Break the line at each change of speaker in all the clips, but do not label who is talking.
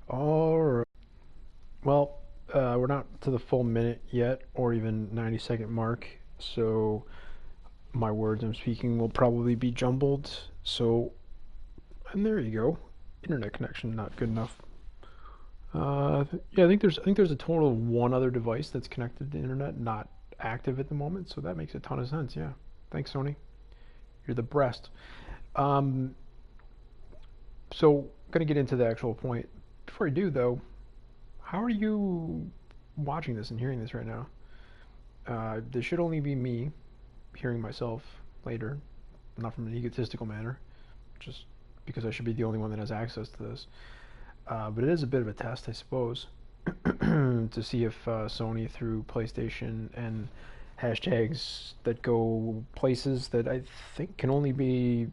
All right. Well, we're not to the full minute yet, or even 90-second mark, so my words I'm speaking will probably be jumbled. So, and there you go. Internet connection not good enough. Yeah, I think there's a total of one other device that's connected to the internet, not active at the moment. So that makes a ton of sense. Yeah, thanks, Sony. You're the breast. Um, so gonna get into the actual point. Before I do, though, how are you watching this and hearing this right now? This should only be me hearing myself later, not from an egotistical manner, just because I should be the only one that has access to this. But it is a bit of a test, I suppose, to see if Sony, through PlayStation and hashtags that go places that I think can only be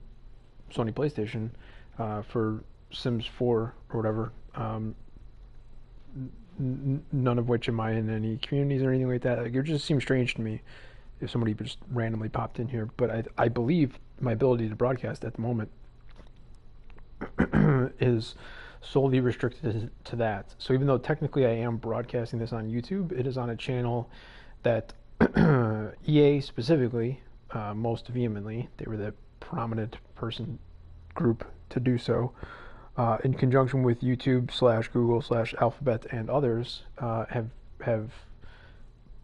Sony PlayStation for Sims 4 or whatever. None of which am I in any communities or anything like that. Like, it just seems strange to me if somebody just randomly popped in here. But I believe my ability to broadcast at the moment is solely restricted to that. So even though technically I am broadcasting this on YouTube, it is on a channel that EA specifically, most vehemently, they were the prominent person group to do so, in conjunction with YouTube slash Google slash Alphabet and others, have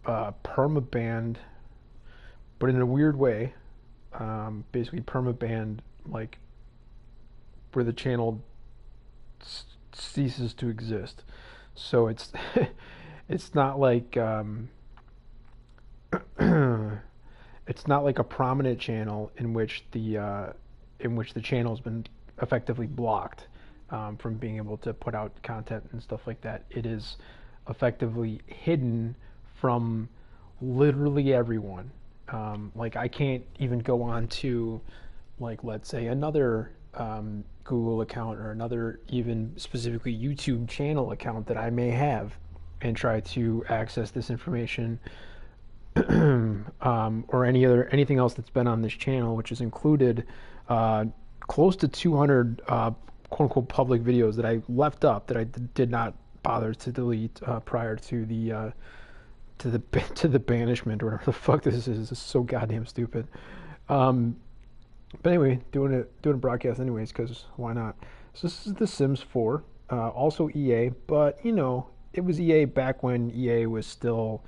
permabanned, but in a weird way, basically permabanned, like, where the channel ceases to exist. So it's it's not like it's not like a prominent channel in which the channel's been effectively blocked from being able to put out content and stuff like that. It is effectively hidden from literally everyone. Like, I can't even go on to, like, let's say another Google account or another, even specifically YouTube channel account that I may have, and try to access this information, or anything else that's been on this channel, which has included close to 200 quote unquote public videos that I left up that I did not bother to delete prior to the to the to the banishment or whatever the fuck this is. This is so goddamn stupid. But anyway, doing a broadcast anyways, because why not? So this is The Sims 4, also EA, but it was EA back when EA was still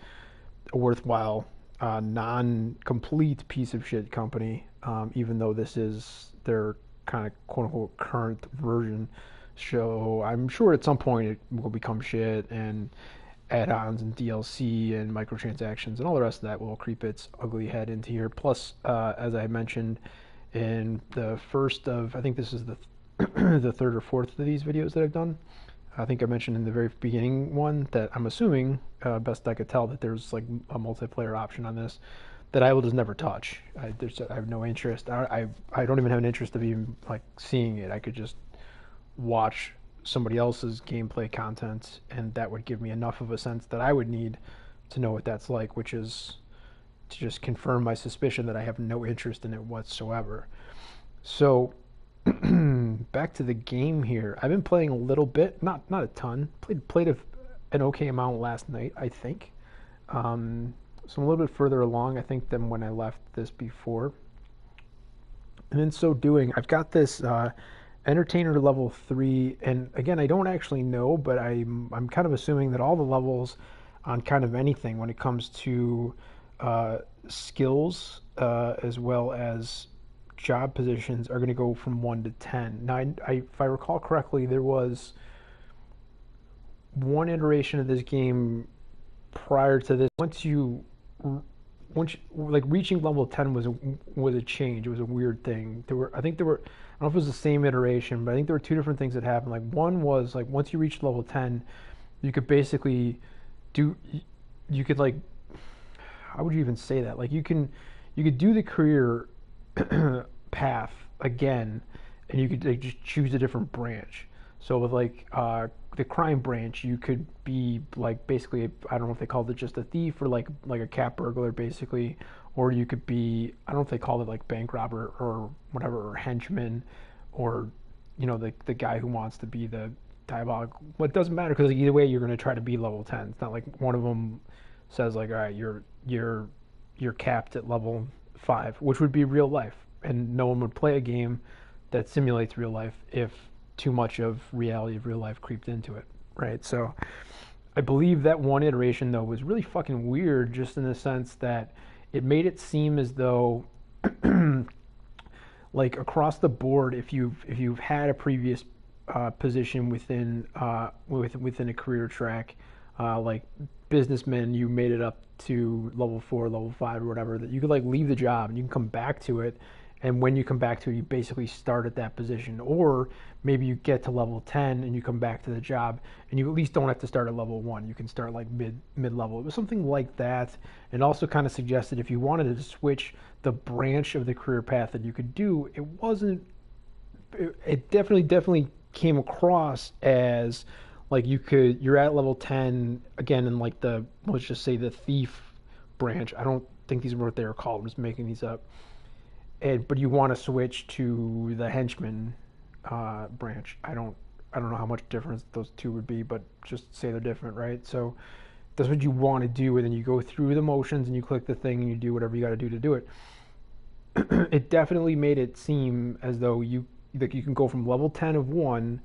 a worthwhile, non-complete piece of shit company. Even though this is their kind of quote unquote current version. So I'm sure at some point it will become shit, and add-ons and DLC and microtransactions and all the rest of that will creep its ugly head into here. Plus, as I mentioned in the first of, I think this is the the third or fourth of these videos that I've done. I think I mentioned in the very beginning one that I'm assuming, best I could tell, that there's like a multiplayer option on this that I will just never touch. I have no interest. I don't even have an interest of even like seeing it. I could just watch somebody else's gameplay content, and that would give me enough of a sense that I would need to know what that's like, which is to just confirm my suspicion that I have no interest in it whatsoever. So back to the game here. I've been playing a little bit, not a ton. Played an okay amount last night, I think. So I'm a little bit further along, I think, than when I left this before. And in so doing, I've got this Entertainer level 3, and again, I don't actually know, but I'm kind of assuming that all the levels on kind of anything when it comes to skills, as well as job positions, are going to go from 1 to 10. Now, if I recall correctly, there was one iteration of this game prior to this. Once like reaching level 10 was a change. It was a weird thing. I don't know if it was the same iteration, but I think there were two different things that happened. Like, one was like once you reached level 10, you could basically you could, like, how would you even say that? Like, you could do the career path again, and you could, like, just choose a different branch. So with, like, the crime branch, you could be like basically, I don't know if they called it just a thief, or like a cat burglar basically, or you could be, I don't know if they called it like bank robber or whatever, or henchman, or the guy who wants to be the diabolic. Well, it doesn't matter because either way you're going to try to be level 10. It's not like one of them says like, all right, you're capped at level 5, which would be real life, and no one would play a game that simulates real life if too much of reality of real life creeped into it, right? So I believe that one iteration though was really fucking weird, just in the sense that it made it seem as though like across the board, if you've had a previous position within a career track, like businessman, you made it up to level 4, level 5, or whatever, that you could like leave the job and you can come back to it. And when you come back to it, you basically start at that position. Or maybe you get to level 10 and you come back to the job and you at least don't have to start at level 1. You can start like mid level. It was something like that. And also kind of suggested if you wanted to switch the branch of the career path that you could do, it wasn't, it definitely came across as like you're at level 10 again in like let's just say the thief branch. I don't think these are what they were called. I'm just making these up. But you want to switch to the henchman branch. I don't know how much difference those two would be, but just say they're different, right? So that's what you want to do, and then you go through the motions and you click the thing and you do whatever you got to do it. It definitely made it seem as though you can go from level 10 of one,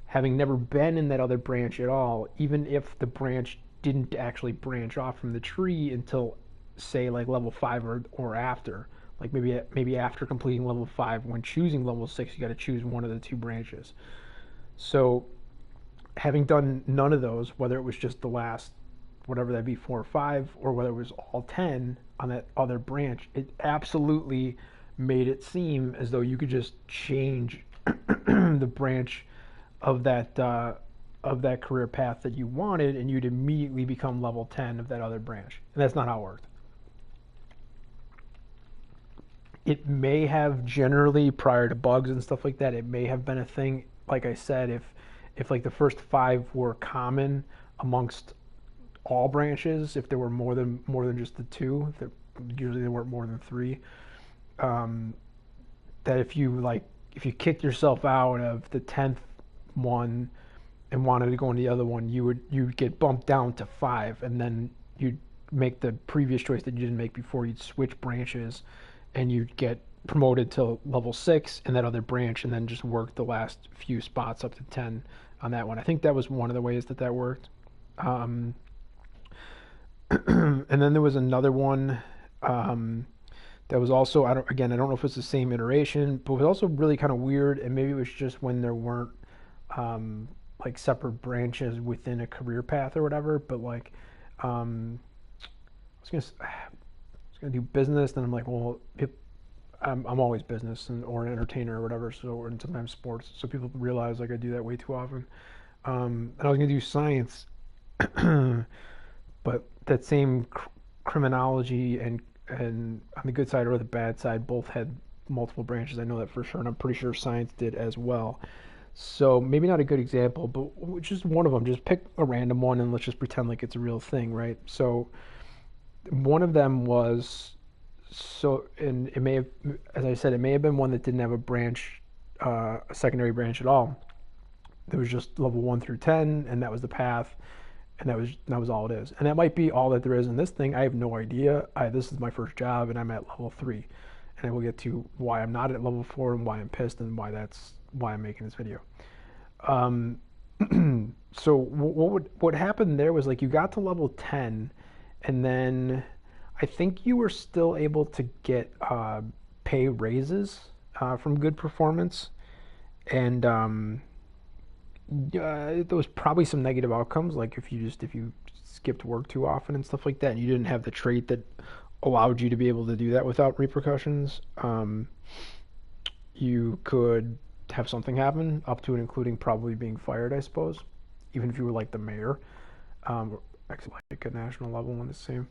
having never been in that other branch at all, even if the branch didn't actually branch off from the tree until, say, like level 5 or after. Like maybe after completing level 5, when choosing level 6, you got to choose one of the two branches. So having done none of those, whether it was just the last, whatever that'd be, 4 or 5, or whether it was all 10 on that other branch, it absolutely made it seem as though you could just change the branch of that career path that you wanted, and you'd immediately become level 10 of that other branch. And that's not how it worked. It may have generally, prior to bugs and stuff like that, it may have been a thing. Like I said, if like the first 5 were common amongst all branches, if there were more than just the 2, usually there weren't more than 3. That if you kicked yourself out of the 10th one and wanted to go in the other one, you'd get bumped down to 5, and then you'd make the previous choice that you didn't make before. You'd switch branches and you'd get promoted to level 6 in that other branch, and then just work the last few spots up to 10 on that one. I think that was one of the ways that worked. And then there was another one that was also, I don't know if it's the same iteration, but it was also really kind of weird, and maybe it was just when there weren't like separate branches within a career path or whatever. But like I was gonna do business, then I'm like, well, I'm always business or an entertainer or whatever. So, and sometimes sports. So people realize like I do that way too often. And I was gonna do science, but that same criminology and on the good side or the bad side both had multiple branches. I know that for sure, and I'm pretty sure science did as well. So maybe not a good example, but just one of them. Just pick a random one and let's just pretend like it's a real thing, right? So one of them was, and it may have, as I said, it may have been one that didn't have a branch, a secondary branch at all. There was just level 1 through 10, and that was the path, and that was all it is. And that might be all that there is in this thing. I have no idea. This is my first job, and I'm at level 3, and I will get to why I'm not at level 4 and why I'm pissed and why I'm making this video. So what happened there was like you got to level 10, and then I think you were still able to get pay raises from good performance, and there was probably some negative outcomes, like if you skipped work too often and stuff like that, and you didn't have the trait that allowed you to be able to do that without repercussions. You could have something happen, up to and including probably being fired, I suppose, even if you were like the mayor, actually like a national level one is the same.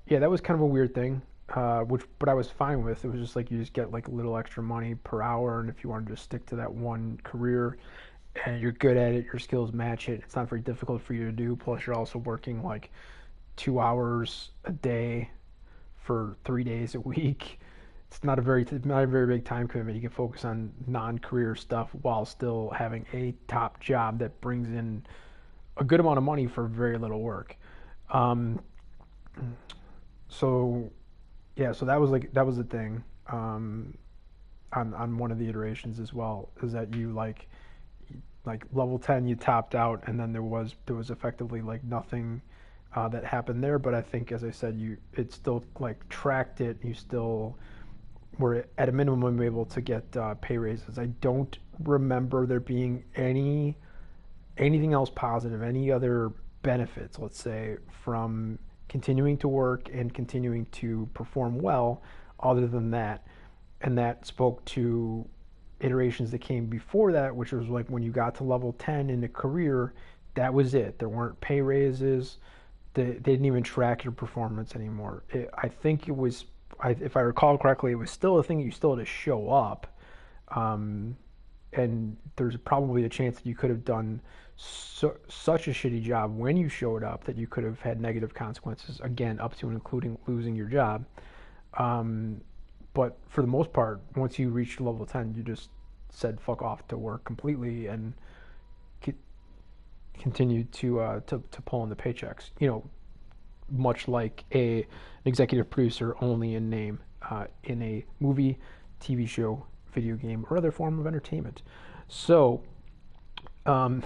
Yeah, that was kind of a weird thing, but I was fine with. It was just like you just get like a little extra money per hour, and if you want to just stick to that one career and you're good at it, your skills match it, it's not very difficult for you to do. Plus, you're also working like 2 hours a day for 3 days a week. it's not a very big time commitment. You can focus on non-career stuff while still having a top job that brings in a good amount of money for very little work. Um, so yeah, so that was the thing. On one of the iterations as well, is that you like level 10 you topped out, and then there was effectively like nothing that happened there. But I think, as I said, you it still like tracked it. You still were at a minimum able to get pay raises. I don't remember there being anything else positive, any other benefits, let's say, from continuing to work and continuing to perform well, other than that. And that spoke to iterations that came before that, which was like when you got to level 10 in a career, that was it. There weren't pay raises. They didn't even track your performance anymore. I think it was, if I recall correctly, it was still a thing you still had to show up. Um, and there's probably a chance that you could have done such a shitty job when you showed up that you could have had negative consequences, again, up to and including losing your job. Um, but for the most part, once you reached level 10, you just said fuck off to work completely and continued to pull in the paychecks. Much like an executive producer only in name, in a movie, TV show, video game, or other form of entertainment. So, um,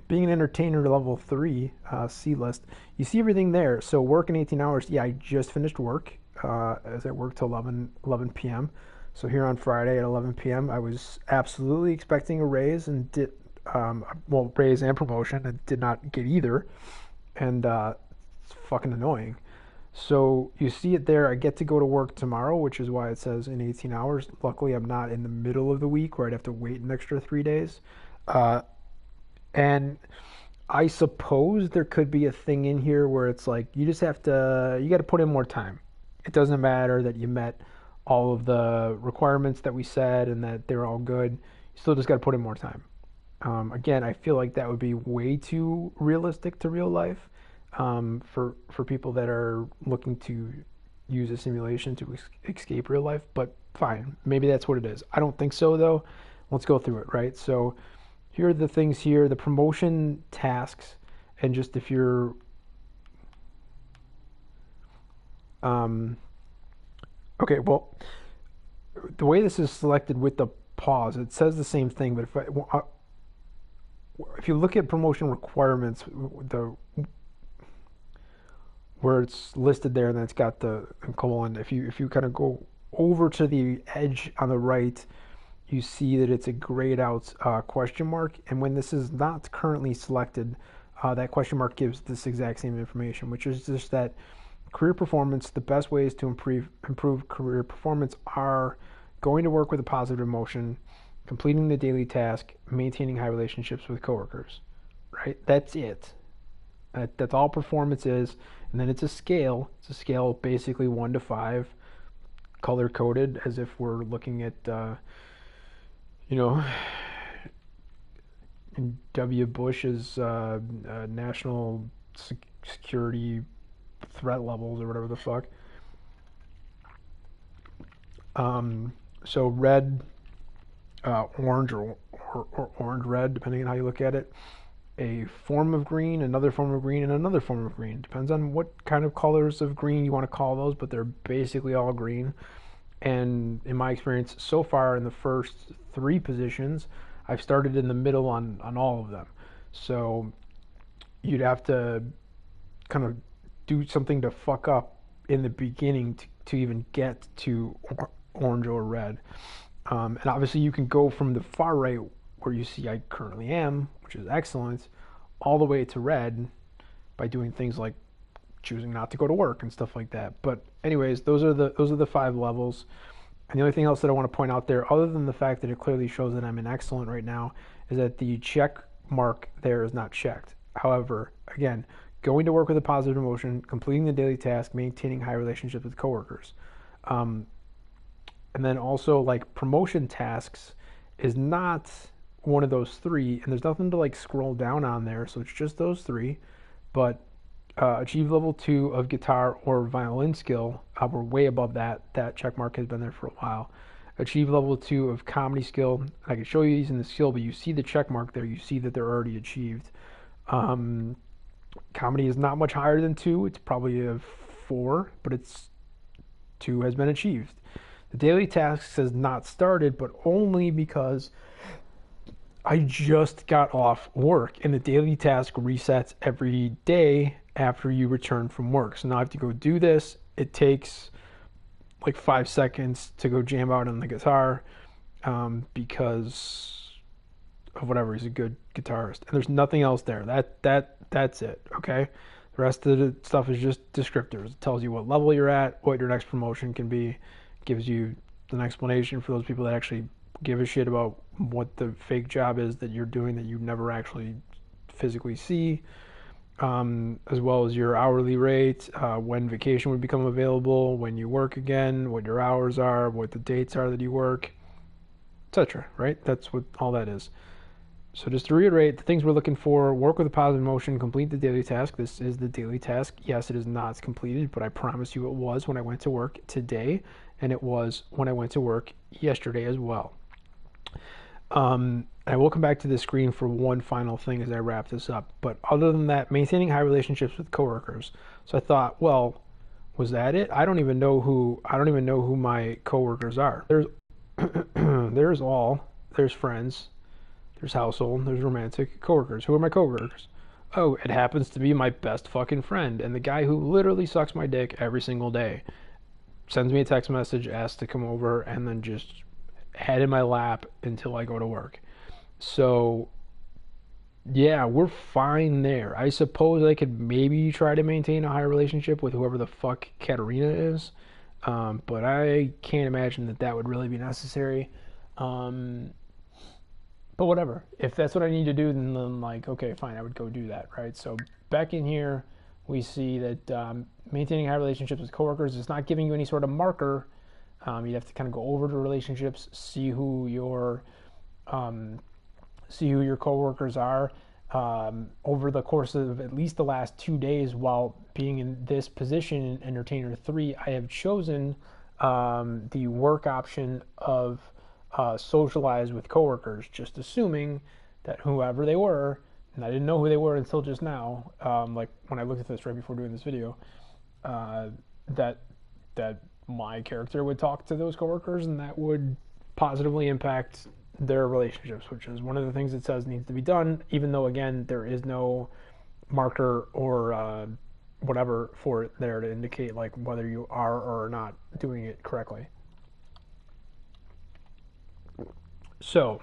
being an entertainer level 3, C list, you see everything there. So working 18 hours, yeah, I just finished work, as I worked till 11 p.m. So here on Friday at 11 p.m., I was absolutely expecting a raise and raise and promotion, and did not get either. And it's fucking annoying. So you see it there. I get to go to work tomorrow, which is why it says in 18 hours. Luckily, I'm not in the middle of the week where I'd have to wait an extra 3 days. Uh, and I suppose there could be a thing in here where it's like you got to put in more time. It doesn't matter that you met all of the requirements that we said and that they're all good. You still just got to put in more time. Again, I feel like that would be way too realistic to real life, for people that are looking to use a simulation to escape real life. But fine, maybe that's what it is. I don't think so though. Let's go through it, right? So here are the things here: the promotion tasks, and just if you're okay, well, the way this is selected with the pause, it says the same thing. But if you look at promotion requirements, the where it's listed there, and then it's got the colon. If you kind of go over to the edge on the right, you see that it's a grayed out question mark. And when this is not currently selected, that question mark gives this exact same information, which is just that career performance. The best ways to improve career performance are going to work with a positive emotion, completing the daily task, maintaining high relationships with coworkers. Right? That's it. That's all performance is. And then it's a scale. It's a scale basically 1 to 5, color coded as if we're looking at, W. Bush's national security threat levels or whatever the fuck. So red, orange, or orange red, depending on how you look at it. A form of green, another form of green, and another form of green. Depends on what kind of colors of green you want to call those, but they're basically all green. And in my experience so far in the first 3 positions, I've started in the middle on all of them. So you'd have to kind of do something to fuck up in the beginning to even get to orange or red. And obviously you can go from the far right where you see I currently am, which is excellent, all the way to red by doing things like choosing not to go to work and stuff like that. But anyways, those are the 5 levels. And the only thing else that I want to point out there, other than the fact that it clearly shows that I'm an excellent right now, is that the check mark there is not checked. However, again, going to work with a positive emotion, completing the daily task, maintaining high relationships with coworkers. And then also like promotion tasks is not one of those 3, and there's nothing to like scroll down on there, so it's just those 3. But Achieve level 2 of guitar or violin skill. We're way above that. That check mark has been there for a while. Achieve level 2 of comedy skill. I can show you these in the skill, but you see the check mark there. You see that they're already achieved. Comedy is not much higher than 2. It's probably a 4, but it's 2 has been achieved. The daily task says not started, but only because I just got off work, and the daily task resets every day after you return from work. So now I have to go do this. It takes like 5 seconds to go jam out on the guitar because of whatever. He's a good guitarist, and there's nothing else there. That's it. Okay. The rest of the stuff is just descriptors. It tells you what level you're at, what your next promotion can be, gives you an explanation for those people that actually give a shit about what the fake job is that you're doing that you never actually physically see, as well as your hourly rate, when vacation would become available, when you work again, what your hours are, what the dates are that you work, etc. Right? That's what all that is. So just to reiterate, the things we're looking for: work with a positive emotion, complete the daily task. This is the daily task. Yes, it is not completed, but I promise you it was when I went to work today, and it was when I went to work yesterday as well. I will come back to the screen for one final thing as I wrap this up. But other than that, maintaining high relationships with coworkers. So I thought, well, was that it? I don't even know who my coworkers are. There's there's friends, there's household, there's romantic, coworkers. Who are my coworkers? Oh, it happens to be my best fucking friend and the guy who literally sucks my dick every single day. Sends me a text message, asks to come over, and then just head in my lap until I go to work. So yeah, we're fine there. I suppose I could maybe try to maintain a higher relationship with whoever the fuck Katerina is, but I can't imagine that would really be necessary. But whatever. If that's what I need to do, then like, okay, fine, I would go do that, right? So back in here, we see that maintaining high relationships with coworkers is not giving you any sort of marker. You'd have to kind of go over the relationships, see who your coworkers are. Over the course of at least the last 2 days while being in this position in Entertainer 3, I have chosen the work option of socialize with coworkers, just assuming that whoever they were, and I didn't know who they were until just now, like when I looked at this right before doing this video, that my character would talk to those coworkers and that would positively impact their relationships, which is one of the things it says needs to be done, even though, again, there is no marker or whatever for it there to indicate like whether you are or are not doing it correctly. So,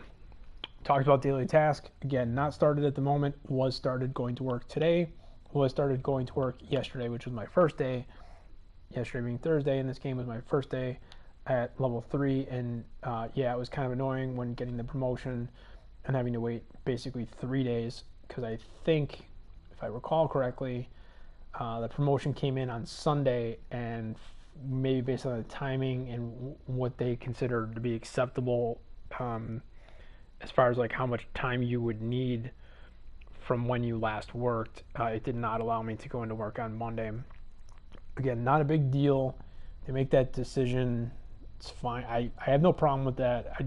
talked about daily task. Again, not started at the moment, was started going to work today, was started going to work yesterday, which was my first day. Yesterday being Thursday, and this game was my first day at level 3, and yeah, it was kind of annoying when getting the promotion and having to wait basically 3 days, because I think, if I recall correctly, the promotion came in on Sunday, and maybe based on the timing and what they considered to be acceptable as far as like how much time you would need from when you last worked, it did not allow me to go into work on Monday. Again, not a big deal. They make that decision. It's fine. I have no problem with that.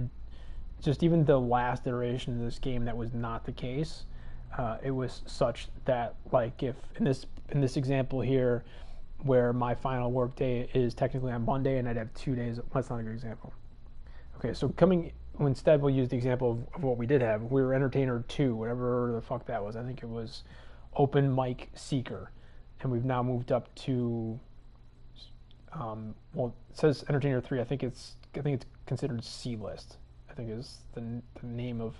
Just even the last iteration of this game, that was not the case. It was such that, like, if in this example here, where my final work day is technically on Monday, and I'd have 2 days. That's not a good example. Okay, so instead we'll use the example of what we did have. We were Entertainer 2, whatever the fuck that was. I think it was Open Mic Seeker. And we've now moved up to, well, it says Entertainer 3. I think it's considered C-list. I think is the name of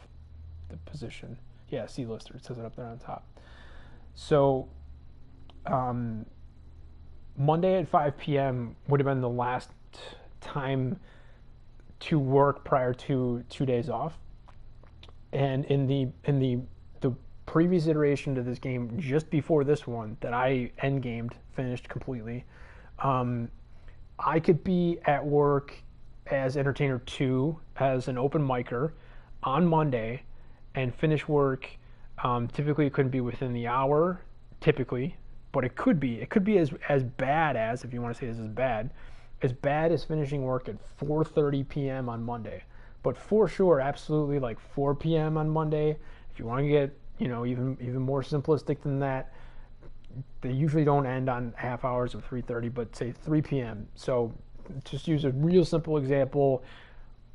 the position. Yeah, C-lister. It says it up there on top. So, Monday at 5 p.m. would have been the last time to work prior to 2 days off. And in the previous iteration to this game, just before this one that I endgamed, finished completely, I could be at work as Entertainer 2 as an open micer on Monday and finish work. Typically it couldn't be within the hour, typically, but it could be as bad as, if you want to say this is bad, as bad as finishing work at 4:30 p.m. on Monday. But for sure, absolutely, like 4 p.m. on Monday. If you want to get, even more simplistic than that, they usually don't end on half hours of 3:30, but say 3 p.m. So just use a real simple example.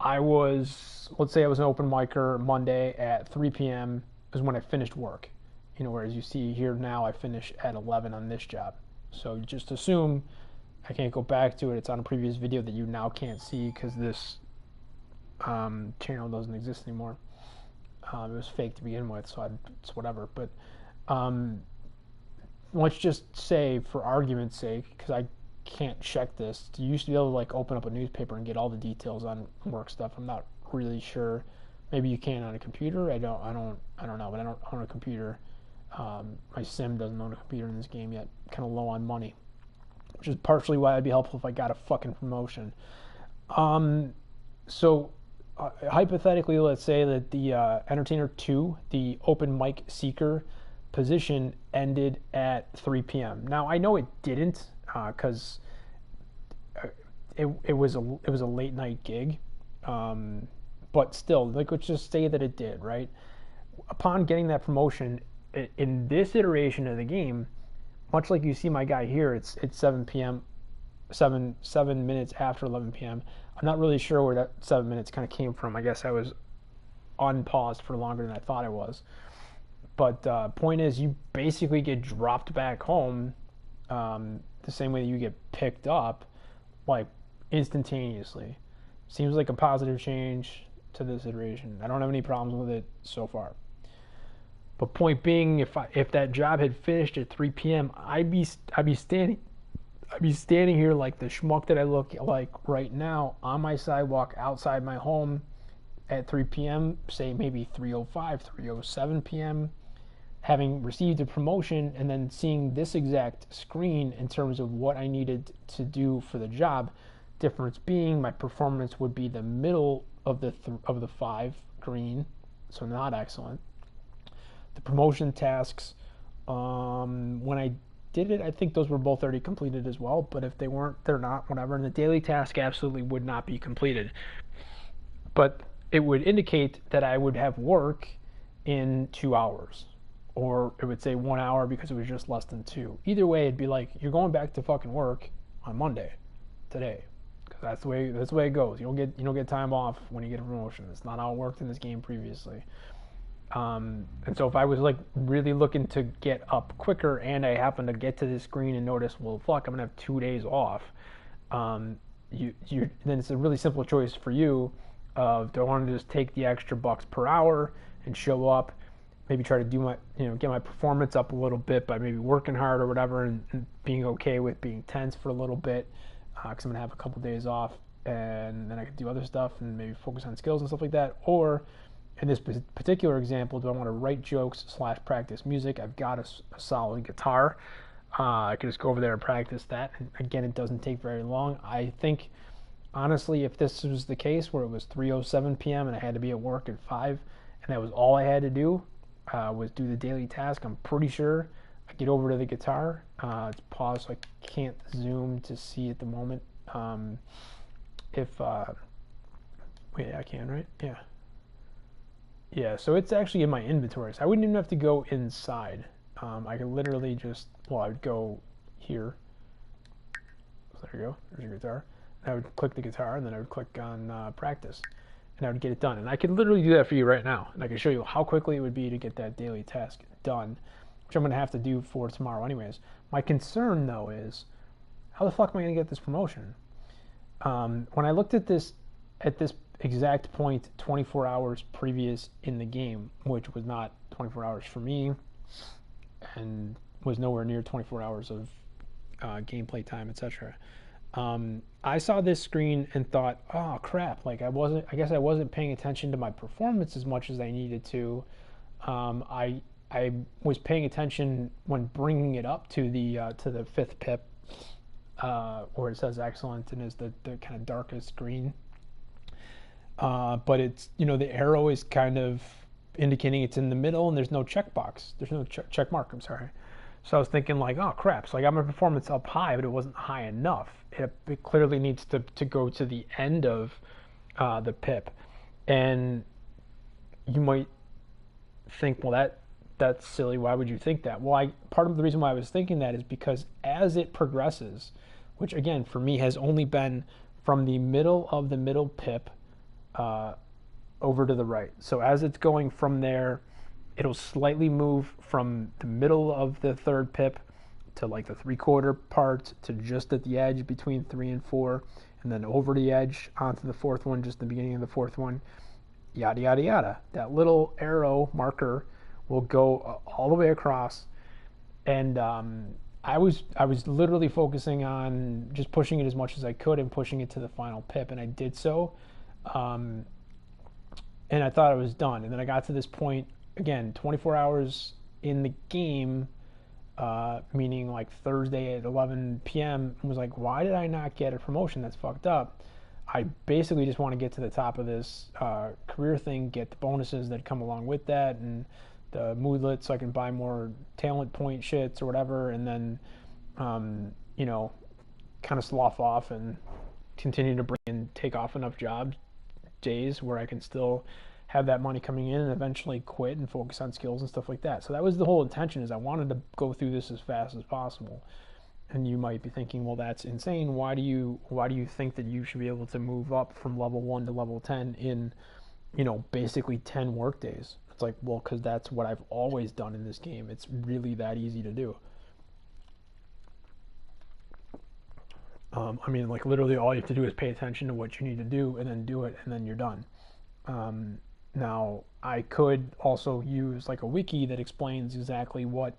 Let's say I was an open micer Monday at 3 p.m. is when I finished work. Whereas you see here now I finish at 11 on this job. So just assume, I can't go back to it, it's on a previous video that you now can't see because this channel doesn't exist anymore. It was fake to begin with, so it's whatever. But let's just say, for argument's sake, because I can't check this, you used to be able to like open up a newspaper and get all the details on work stuff. I'm not really sure. Maybe you can on a computer. I don't know, but I don't own a computer. My sim doesn't own a computer in this game yet. Kind of low on money, which is partially why it'd be helpful if I got a fucking promotion. So hypothetically, let's say that the Entertainer 2, the open mic seeker position, ended at 3 p.m. Now I know it didn't, because it was a late night gig, but still, like, let's just say that it did, right? Upon getting that promotion, in this iteration of the game, much like you see my guy here, it's 7 p.m. 7 minutes after 11 p.m. I'm not really sure where that 7 minutes kind of came from. I guess I was unpaused for longer than I thought I was. But point is, you basically get dropped back home the same way that you get picked up, like instantaneously. Seems like a positive change to this iteration. I don't have any problems with it so far. But point being, if that job had finished at 3 p.m., I'd be standing here like the schmuck that I look like right now on my sidewalk outside my home at 3 p.m., say maybe 3:05, 3:07 p.m., having received a promotion and then seeing this exact screen in terms of what I needed to do for the job. Difference being, my performance would be the middle of the 5 green, so not excellent. The promotion tasks, when I did it, I think those were both already completed as well, but if they weren't, they're not, whatever. And the daily task absolutely would not be completed. But it would indicate that I would have work in 2 hours, or it would say 1 hour because it was just less than 2. Either way, it'd be like, you're going back to fucking work on Monday, today. Because that's the way it goes. You don't get time off when you get a promotion. It's not how it worked in this game previously. And so if I was like really looking to get up quicker and I happen to get to this screen and notice, well, fuck, I'm gonna have 2 days off, then it's a really simple choice for you of, do I want to just take the extra bucks per hour and show up, maybe try to do my, get my performance up a little bit by maybe working hard or whatever, and being okay with being tense for a little bit, because I'm gonna have a couple days off, and then I could do other stuff and maybe focus on skills and stuff like that. Or in this particular example, do I want to write jokes / practice music? I've got a solid guitar. I could just go over there and practice that. And again, it doesn't take very long. I think, honestly, if this was the case where it was 3:07 p.m. and I had to be at work at 5, and that was all I had to do, was do the daily task, I'm pretty sure I get over to the guitar. It's paused, so I can't zoom to see at the moment. Wait, I can, right? Yeah. Yeah, so it's actually in my inventory, so I wouldn't even have to go inside. I could literally just, I would go here. So there you go, there's your guitar. And I would click the guitar, and then I would click on practice, and I would get it done. And I could literally do that for you right now, and I can show you how quickly it would be to get that daily task done, which I'm going to have to do for tomorrow anyways. My concern, though, is how the fuck am I going to get this promotion? When I looked at this exact point 24 hours previous in the game, which was not 24 hours for me and was nowhere near 24 hours of gameplay time, etc. I saw this screen and thought, oh crap, like I guess I wasn't paying attention to my performance as much as I needed to. I was paying attention when bringing it up to the 5th pip, where it says excellent and is the kind of darkest green. But it's, the arrow is kind of indicating it's in the middle, and there's no checkbox. There's no check mark, I'm sorry. So I was thinking like, oh crap, so I got my performance up high, but it wasn't high enough. It clearly needs to go to the end of the pip. And you might think, well, that's silly. Why would you think that? Well, part of the reason why I was thinking that is because as it progresses, which again for me has only been from the middle of the middle pip over to the right. So as it's going from there, it'll slightly move from the middle of the third pip to like the 3/4 part to just at the edge between 3 and 4, and then over the edge onto the fourth one, just the beginning of the fourth one, yada yada yada. That little arrow marker will go all the way across, and I was literally focusing on just pushing it as much as I could and pushing it to the final pip, and I did so, and I thought I was done, and then I got to this point again, 24 hours in the game, meaning like Thursday at 11 p.m. and was like, why did I not get a promotion? That's fucked up. I basically just want to get to the top of this career thing, get the bonuses that come along with that, and the moodlet so I can buy more talent point shits or whatever, and then, you know, kind of slough off and continue to bring and take off enough job days where I can still have that money coming in and eventually quit and focus on skills and stuff like that. So that was the whole intention, is I wanted to go through this as fast as possible. And you might be thinking, well, that's insane. Why do you think that you should be able to move up from level 1 to level 10 in, you know, basically 10 work days? It's like, well, because that's what I've always done in this game. It's really that easy to do. I mean, like literally all you have to do is pay attention to what you need to do and then do it, and then you're done. Now, I could also use like a wiki that explains exactly what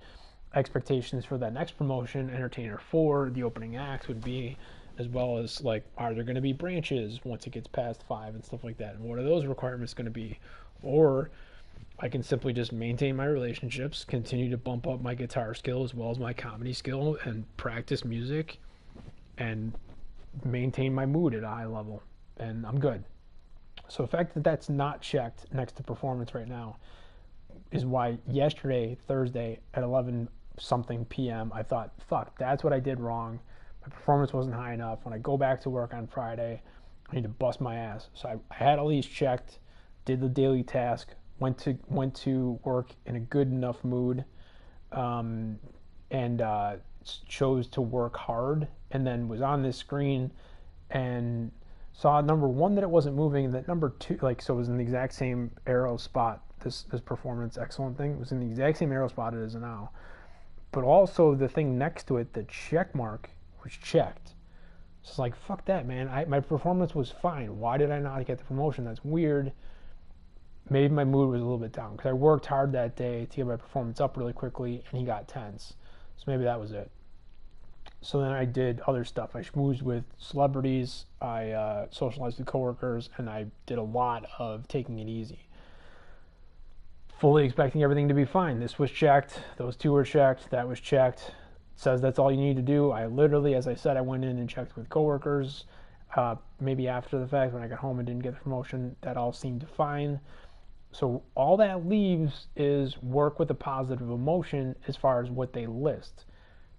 expectations for that next promotion, Entertainer 4, the opening act would be, as well as like, are there going to be branches once it gets past 5 and stuff like that, and what are those requirements going to be? Or I can simply just maintain my relationships, continue to bump up my guitar skill as well as my comedy skill, and practice music and maintain my mood at a high level, and I'm good. So the fact that that's not checked next to performance right now is why yesterday, Thursday, at 11 something p.m., I thought, fuck, that's what I did wrong. My performance wasn't high enough. When I go back to work on Friday, I need to bust my ass. So I had all these checked, did the daily task, went to work in a good enough mood, and chose to work hard, and then was on this screen and saw number 1 that it wasn't moving, and that number 2, like, so it was in the exact same arrow spot. This performance excellent thing was in the exact same arrow spot it is now, but also the thing next to it, the check mark, was checked. So it's like, fuck that, man. My performance was fine. Why did I not get the promotion? That's weird. Maybe my mood was a little bit down because I worked hard that day to get my performance up really quickly, and he got tense. So maybe that was it. So then I did other stuff. I schmoozed with celebrities, I socialized with coworkers, and I did a lot of taking it easy. Fully expecting everything to be fine. This was checked, those 2 were checked, that was checked. It says that's all you need to do. I literally, as I said, I went in and checked with coworkers. Maybe after the fact, when I got home and didn't get the promotion, that all seemed fine. So all that leaves is work with a positive emotion as far as what they list.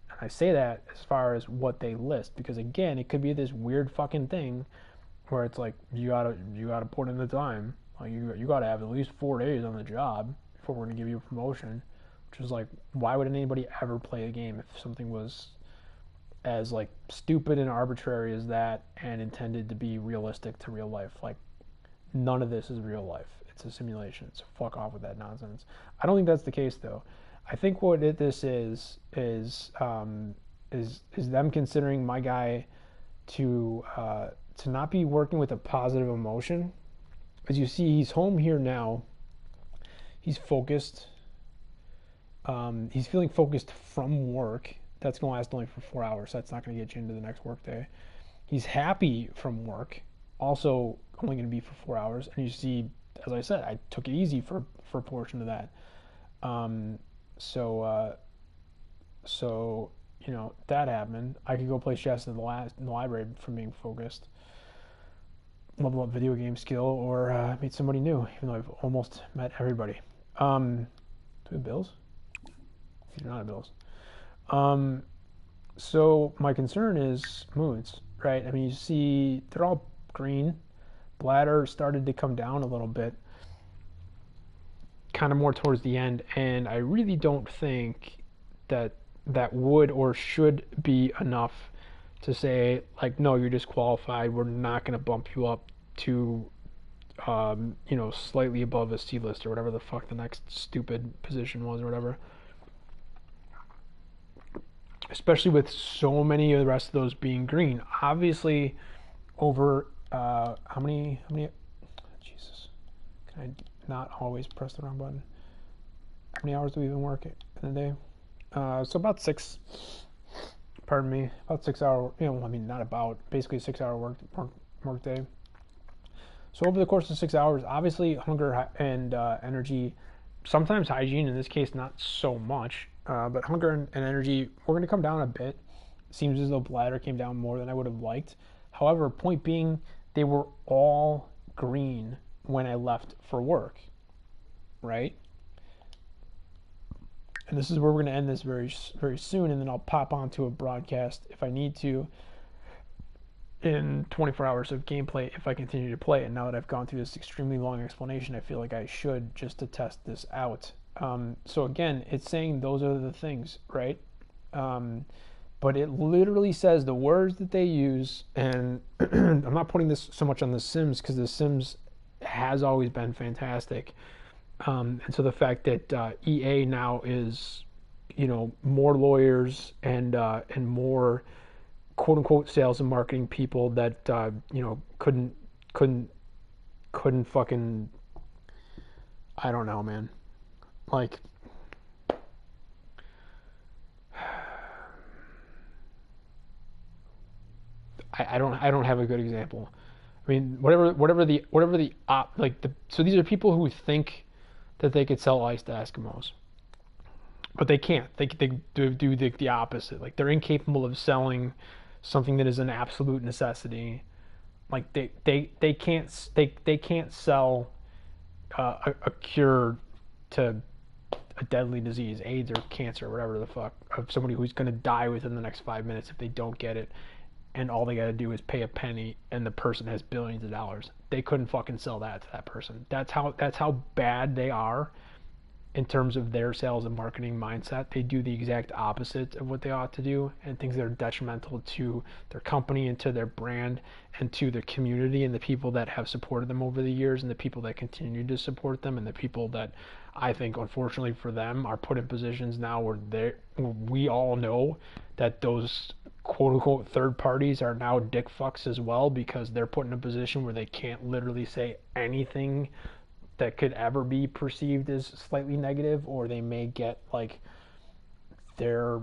And I say that as far as what they list, because again, it could be this weird fucking thing where it's like, you gotta put in the time. Like you gotta have at least 4 days on the job before we're gonna give you a promotion. Which is like, why would anybody ever play a game if something was as like stupid and arbitrary as that and intended to be realistic to real life? Like, none of this is real life. It's a simulation. So fuck off with that nonsense. I don't think that's the case though. I think what this is them considering my guy to not be working with a positive emotion. As you see, he's home here now. He's focused. He's feeling focused from work. That's going to last only for 4 hours. So that's not going to get you into the next work day. He's happy from work. Also only going to be for 4 hours. And you see, as I said, I took it easy for a portion of that. So you know, that happened. I could go play chess in the library from being focused. Level up video game skill, or meet somebody new, even though I've almost met everybody. Do we have bills? These are not bills. So my concern is moods, right? I mean, you see, they're all green. Bladder started to come down a little bit, kind of more towards the end, and I really don't think that that would or should be enough to say like, no, you're disqualified. We're not going to bump you up to, slightly above a C list or whatever the fuck the next stupid position was or whatever. Especially with so many of the rest of those being green. Obviously, over how many? Jesus, can I not always press the wrong button? How many hours do we even work in a day? So about 6. Pardon me, about 6 hour. Not about, basically a 6 hour work day. So over the course of 6 hours, obviously hunger and energy, sometimes hygiene, in this case not so much, but hunger and energy, we're going to come down a bit. Seems as though bladder came down more than I would have liked. However, point being, they were all green when I left for work, right? And this is where we're going to end this very, very soon, and then I'll pop onto a broadcast if I need to in 24 hours of gameplay if I continue to play. And now that I've gone through this extremely long explanation, I feel like I should, just to test this out. So again, it's saying those are the things, right? But it literally says the words that they use, and I'm not putting this so much on The Sims because The Sims has always been fantastic. And so the fact that EA now is, more lawyers and more quote unquote sales and marketing people that couldn't fucking, I don't know, man. Like, I don't have a good example. I mean, whatever the so these are people who think that they could sell ice to Eskimos, but they can't. They do the opposite. Like, they're incapable of selling something that is an absolute necessity. Like, they can't sell a cure to a deadly disease, AIDS or cancer or whatever the fuck, of somebody who's going to die within the next 5 minutes if they don't get it, and all they got to do is pay a penny, and the person has billions of dollars. They couldn't fucking sell that to that person. That's how bad they are in terms of their sales and marketing mindset. They do the exact opposite of what they ought to do, and things that are detrimental to their company and to their brand and to their community and the people that have supported them over the years and the people that continue to support them and the people that I think, unfortunately for them, are put in positions now where we all know that those quote unquote third parties are now dick fucks as well, because they're put in a position where they can't literally say anything that could ever be perceived as slightly negative, or they may get like their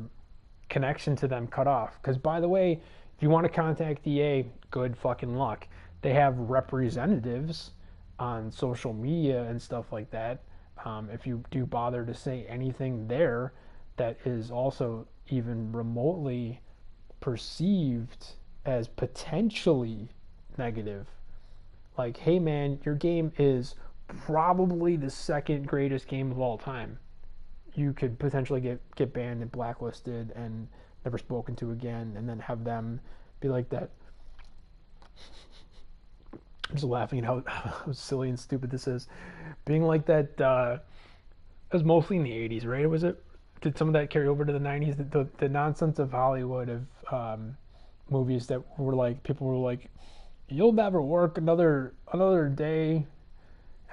connection to them cut off. Because, by the way, if you want to contact EA, good fucking luck. They have representatives on social media and stuff like that. If you do bother to say anything there that is also even remotely perceived as potentially negative, like, hey man, your game is probably the second greatest game of all time, you could potentially get banned and blacklisted and never spoken to again, and then have them be like that. I'm just laughing at how silly and stupid this is. Being like that, it was mostly in the 80s, right? Did some of that carry over to the 90s? The nonsense of Hollywood, of movies that were like, people were like, you'll never work another day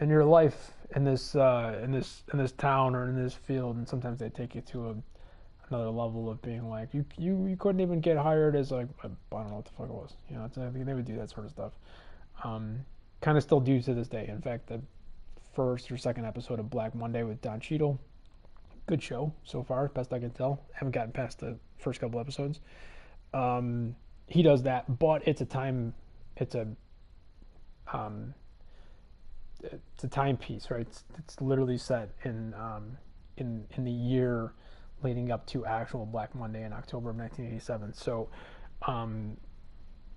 in your life in this town or in this field. And sometimes they take it to another level of being like, you couldn't even get hired as, like, I don't know what the fuck it was. I think they would do that sort of stuff. Kind of still do to this day. In fact, the first or second episode of Black Monday with Don Cheadle, good show so far, best I can tell. Haven't gotten past the first couple episodes. He does that, but it's a timepiece, right? It's literally set in the year leading up to actual Black Monday in October of 1987. So,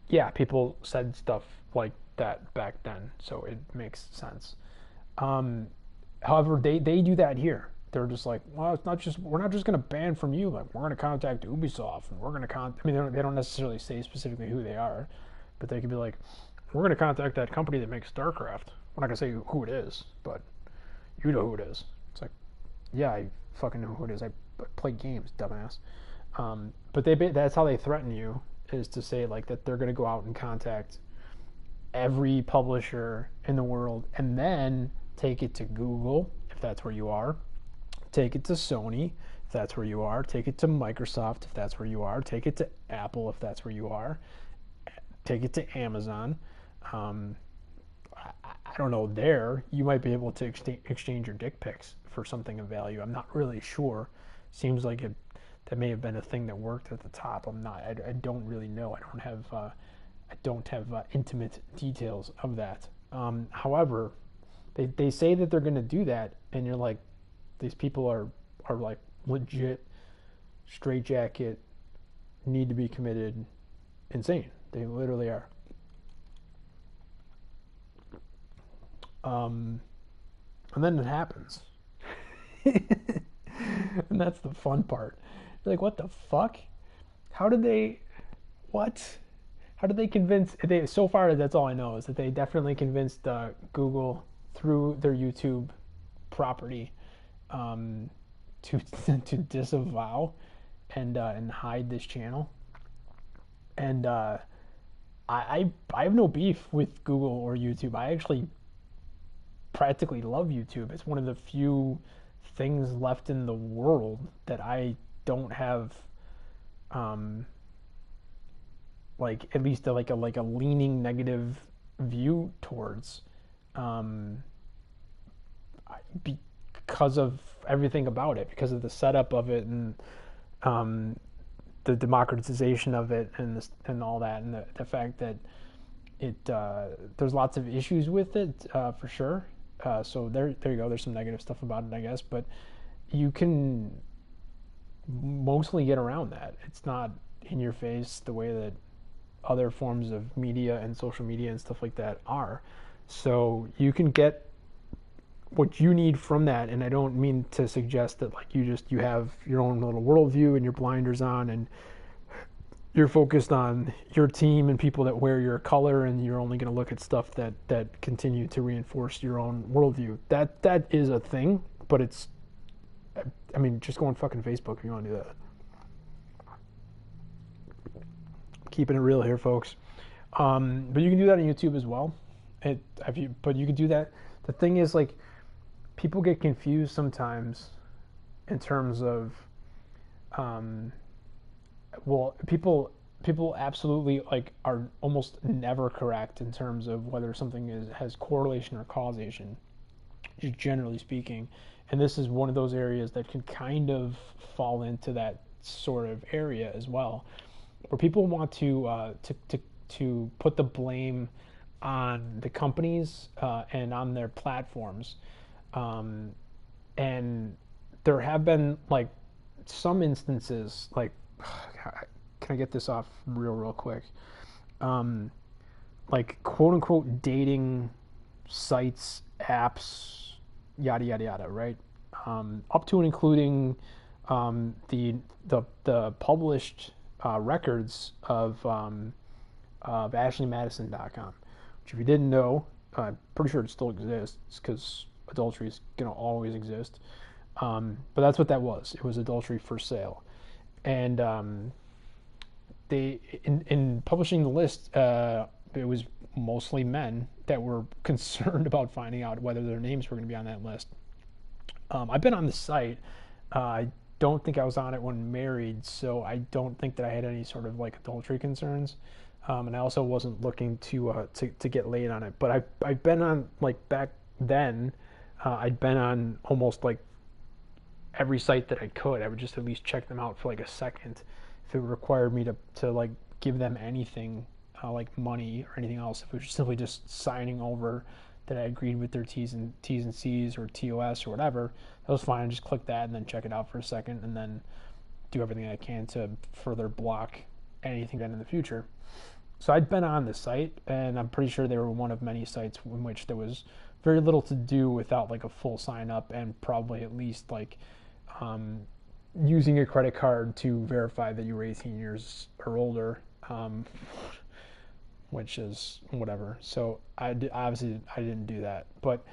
yeah, people said stuff like that back then, so it makes sense. However, they do that here. they're just like, well, we're not just going to ban from you. Like, we're going to contact Ubisoft, and we're going to I mean, they don't necessarily say specifically who they are, but they could be like, we're going to contact that company that makes StarCraft. We're not going to say who it is, but you know who it is. It's like, yeah, I fucking know who it is. I play games, dumbass. But that's how they threaten you, is to say like that they're going to go out and contact every publisher in the world, and then take it to Google if that's where you are, take it to Sony if that's where you are, take it to Microsoft if that's where you are, take it to Apple if that's where you are, take it to Amazon. I don't know, there you might be able to exchange your dick pics for something of value. I'm not really sure. Seems like that may have been a thing that worked at the top. I don't really know. I don't have intimate details of that. However, they say that they're going to do that, and you're like, these people are like legit, straitjacket, need to be committed, insane. They literally are. And then it happens. And that's the fun part. You're like, what the fuck? How did they, what? How did they convince, so far that's all I know, is that they definitely convinced Google through their YouTube property to disavow and hide this channel. And I have no beef with Google or YouTube. I actually practically love YouTube. It's one of the few things left in the world that I don't have like at least like a leaning negative view towards, because of everything about it, because of the setup of it, and the democratization of it, and all that, and the fact that there's lots of issues with it, for sure. So there you go. There's some negative stuff about it, I guess, but you can mostly get around that. It's not in your face the way that other forms of media and social media and stuff like that are. So you can get what you need from that, and I don't mean to suggest that like you have your own little worldview and your blinders on, and you're focused on your team and people that wear your color, and you're only going to look at stuff that continue to reinforce your own worldview. That is a thing, but it's, I mean, just go on fucking Facebook if you want to do that. Keeping it real here, folks. But you can do that on YouTube as well. But you can do that. The thing is, like, people get confused sometimes in terms of, well, people absolutely like are almost never correct in terms of whether something has correlation or causation, just generally speaking. And this is one of those areas that can kind of fall into that sort of area as well, where people want to put the blame on the companies and on their platforms, and there have been like some instances, like, can I get this off real quick? Like quote unquote dating sites, apps, yada yada yada, right? Up to and including the published records of AshleyMadison.com, which, if you didn't know, I'm pretty sure it still exists because adultery is gonna always exist. But that's what that was. It was adultery for sale, and they in publishing the list, it was mostly men that were concerned about finding out whether their names were going to be on that list. I've been on the site. I don't think I was on it when married, so I don't think that I had any sort of like adultery concerns. And I also wasn't looking to get laid on it. But I've been on, like, back then, I'd been on almost like every site that I could. I would just at least check them out for like a second if it required me to like give them anything, like money or anything else. If it was simply just signing over that I agreed with their T's and C's or TOS or whatever, that was fine. Just click that and then check it out for a second, and then do everything I can to further block anything then in the future. So I'd been on the site, and I'm pretty sure they were one of many sites in which there was very little to do without like a full sign up, and probably at least like using a credit card to verify that you were 18 years or older, which is whatever. So obviously I didn't do that, but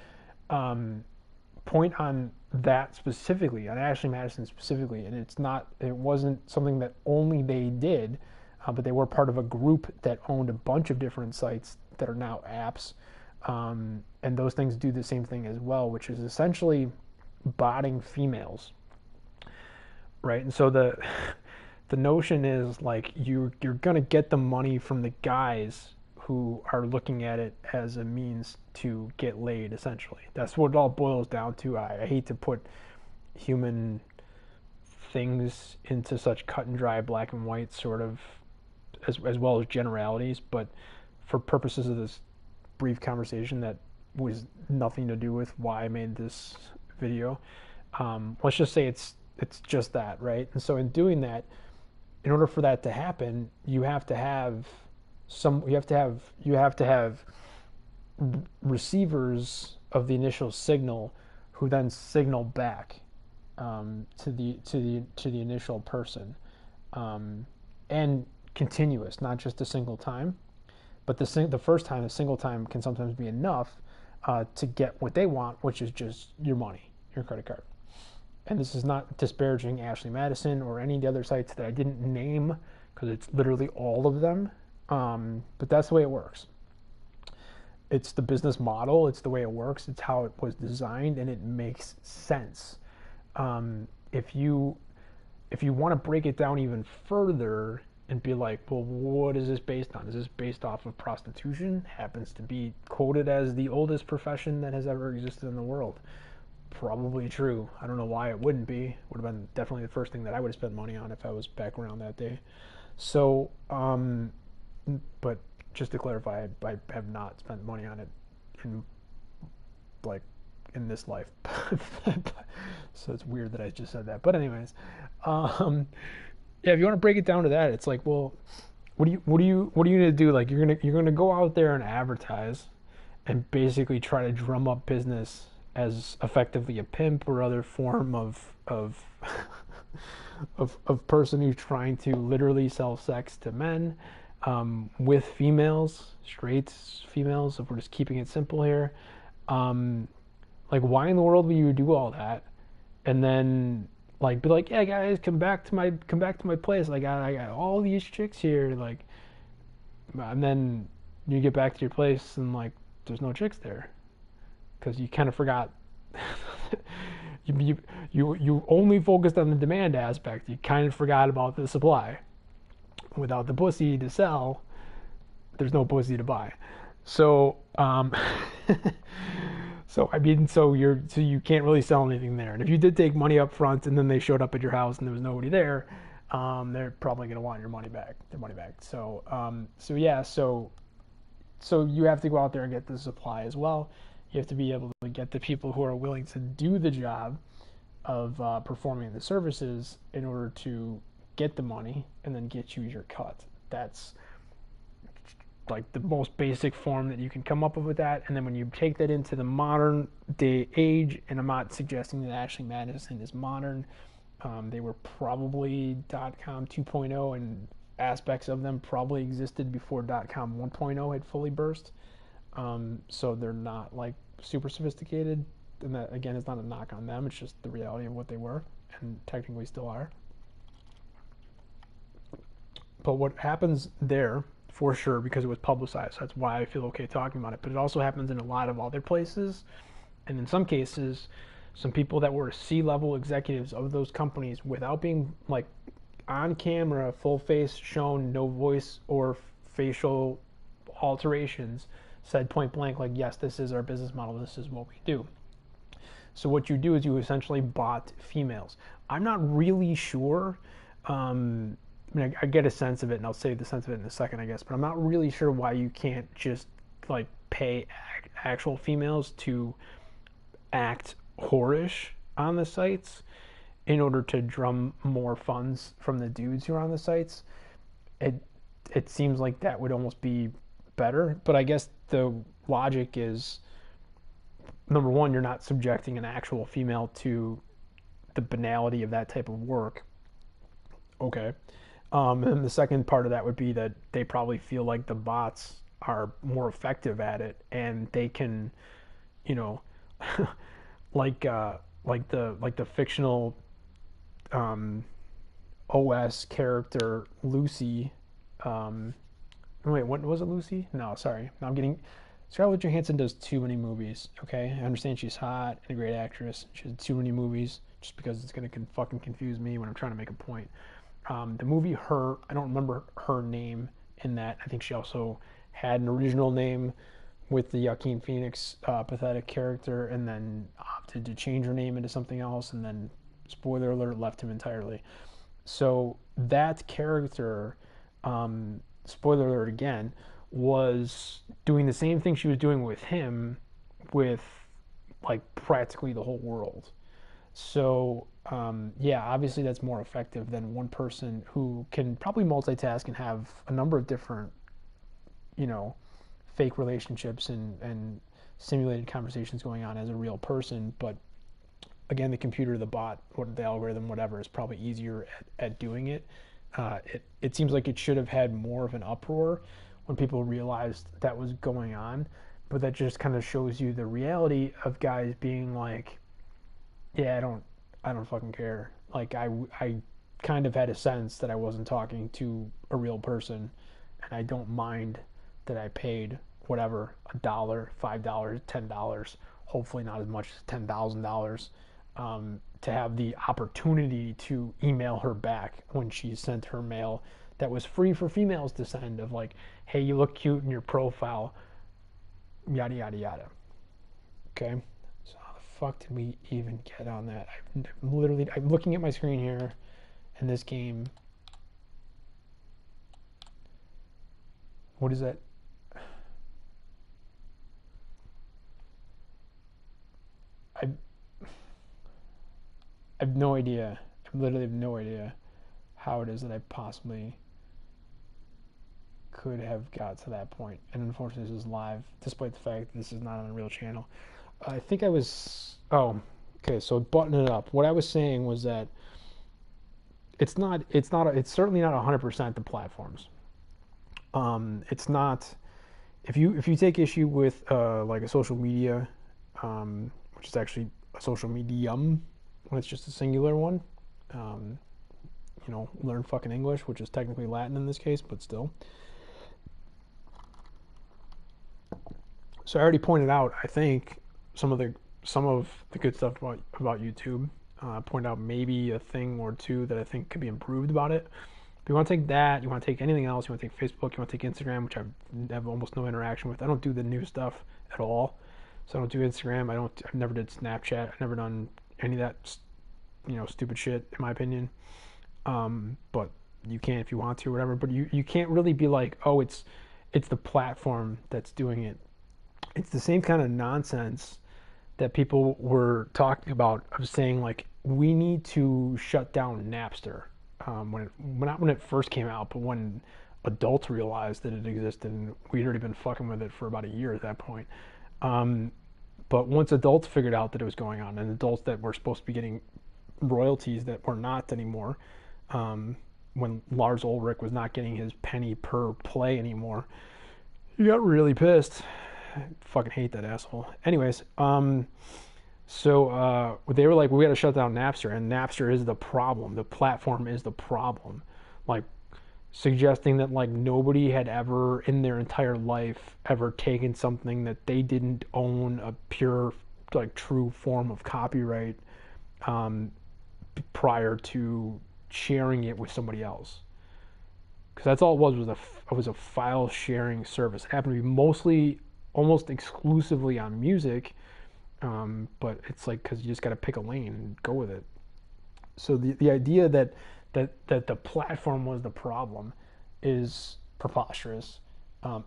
point on that specifically, on Ashley Madison specifically, and it wasn't something that only they did, but they were part of a group that owned a bunch of different sites that are now apps, and those things do the same thing as well, which is essentially botting females, right? And so the notion is like you're gonna get the money from the guys who are looking at it as a means to get laid. Essentially, that's what it all boils down to. I hate to put human things into such cut and dry black and white sort of as well as generalities, but for purposes of this brief conversation that was nothing to do with why I made this video, let's just say it's just that, right? And so in doing that, in order for that to happen, you have to have receivers of the initial signal who then signal back to the initial person, and continuous, not just a single time. But the first time, a single time can sometimes be enough to get what they want, which is just your money, your credit card. And this is not disparaging Ashley Madison or any of the other sites that I didn't name, because it's literally all of them. But that's the way it works. It's the business model. It's the way it works. It's how it was designed, and it makes sense. If you want to break it down even further and be like, well, what is this based on? Is this based off of prostitution? Happens to be quoted as the oldest profession that has ever existed in the world. Probably true. I don't know why it wouldn't be. Would have been definitely the first thing that I would have spent money on if I was back around that day. So, but just to clarify, I have not spent money on it in this life. So it's weird that I just said that. But anyways, yeah, if you want to break it down to that, it's like, well, what are you gonna do? Like you're gonna go out there and advertise and basically try to drum up business as effectively a pimp or other form of person who's trying to literally sell sex to men, with females, straight females, if we're just keeping it simple here. Like, why in the world would you do all that and then like be like, yeah guys, come back to my place, I got all these chicks here, like, and then you get back to your place and like there's no chicks there because you kind of forgot. you only focused on the demand aspect. You kind of forgot about the supply. Without the pussy to sell, there's no pussy to buy. So so you can't really sell anything there. And if you did take money up front and then they showed up at your house and there was nobody there, they're probably going to want their money back. So you have to go out there and get the supply as well. You have to be able to get the people who are willing to do the job of performing the services in order to get the money and then get you your cut. That's like the most basic form that you can come up with that. And then when you take that into the modern day age, and I'm not suggesting that Ashley Madison is modern, they were probably .com 2.0, and aspects of them probably existed before .com 1.0 had fully burst. So they're not like super sophisticated, and that again is not a knock on them. It's just the reality of what they were and technically still are. But what happens there, for sure, because it was publicized, that's why I feel okay talking about it, but it also happens in a lot of other places. And in some cases, some people that were C-level executives of those companies, without being like on camera, full face shown, no voice or facial alterations, said point blank, like, yes, this is our business model, this is what we do. So what you do is you essentially bought females. I'm not really sure. I get a sense of it, and I'll say the sense of it in a second, I guess, but I'm not really sure why you can't just like pay actual females to act whorish on the sites in order to drum more funds from the dudes who are on the sites. It seems like that would almost be better, but I guess the logic is number one, you're not subjecting an actual female to the banality of that type of work. Okay. And the second part of that would be that they probably feel like the bots are more effective at it, and they can, you know, like the fictional um, OS character Lucy. Um, Wait, what was it, Lucy? No, sorry, I'm getting. Scarlett Johansson does too many movies. Okay, I understand she's hot and a great actress. She does too many movies just because it's gonna fucking confuse me when I'm trying to make a point. The movie Her, I don't remember her name in that. I think she also had an original name with the Joaquin Phoenix pathetic character, and then opted to change her name into something else, and then, spoiler alert, left him entirely. So that character, spoiler alert again, was doing the same thing she was doing with him, with like practically the whole world. So yeah, obviously that's more effective than one person who can probably multitask and have a number of different, you know, fake relationships and simulated conversations going on as a real person. But again, the computer, the bot, or the algorithm, whatever, is probably easier at doing it. It seems like it should have had more of an uproar when people realized that was going on, but that just kind of shows you the reality of guys being like, yeah, I don't fucking care. Like I kind of had a sense that I wasn't talking to a real person, and I don't mind that I paid whatever, $1, $5, $10, hopefully not as much as $10,000, to have the opportunity to email her back when she sent her mail that was free for females to send, of like, hey, you look cute in your profile, yada yada yada. Okay, so how the fuck did we even get on that? I'm looking at my screen here, and this game. What is that? I have no idea. I literally have no idea how it is that I possibly could have got to that point. And unfortunately, this is live, despite the fact that this is not on a real channel. I think I was. Oh, okay. So buttoning it up. What I was saying was that it's not. It's not. It's certainly not 100% the platforms. It's not. If you take issue with like a social media, which is actually a social medium when it's just a singular one. Um, learn fucking English, which is technically Latin in this case, but still. So I already pointed out, I think, some of the good stuff about YouTube. Point out maybe a thing or two that I think could be improved about it. If you want to take that, you want to take anything else, you want to take Facebook, you want to take Instagram, which I have almost no interaction with. I don't do the new stuff at all. So I don't do Instagram. I've never did Snapchat. I've never done any of that, stupid shit, in my opinion. But you can if you want to, or whatever. But you can't really be like, oh, it's the platform that's doing it. It's the same kind of nonsense that people were talking about, of saying like, we need to shut down Napster, not when it first came out, but when adults realized that it existed, and we'd already been fucking with it for about a year at that point. But once adults figured out that it was going on, and adults that were supposed to be getting royalties that were not anymore, when Lars Ulrich was not getting his penny per play anymore, he got really pissed. I fucking hate that asshole. Anyways, so they were like, we got to shut down Napster, and Napster is the problem. The platform is the problem. Like, suggesting that like nobody had ever in their entire life ever taken something that they didn't own a pure, like, true form of copyright, prior to sharing it with somebody else. Because that's all it was a file sharing service. It happened to be mostly, almost exclusively on music, but it's like, because you just got to pick a lane and go with it. So the idea that the platform was the problem is preposterous.